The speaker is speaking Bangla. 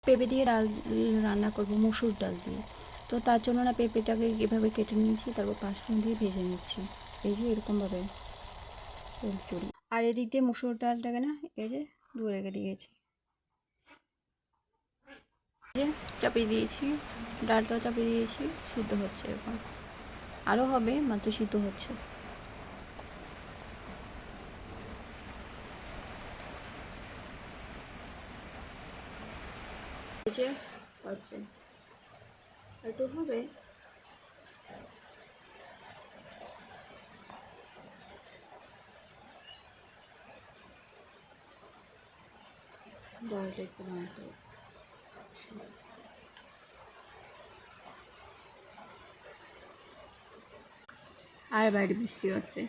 পেঁপে দিয়ে ডাল রান্না করব, মসুর ডাল দিয়ে। তো তার জন্য না পেঁপেটাকে এভাবে কেটে নিয়েছি, তারপর পাঁচফোড়ন দিয়ে ভেজে নিচ্ছি, এই যে এরকমভাবে চড়ি। আর এদিক দিয়ে মসুর ডালটাকে না এই যে ধুয়ে রেখে দিয়েছি, যে চাপিয়ে দিয়েছি, ডালটাও চাপিয়ে দিয়েছি, সিদ্ধ হচ্ছে এখন, আরও হবে, মাত্র সিদ্ধ হচ্ছে। যে হচ্ছে একটু হবে, ডালটা একটু বানাতে হবে। আর বাইরে বৃষ্টি হচ্ছে।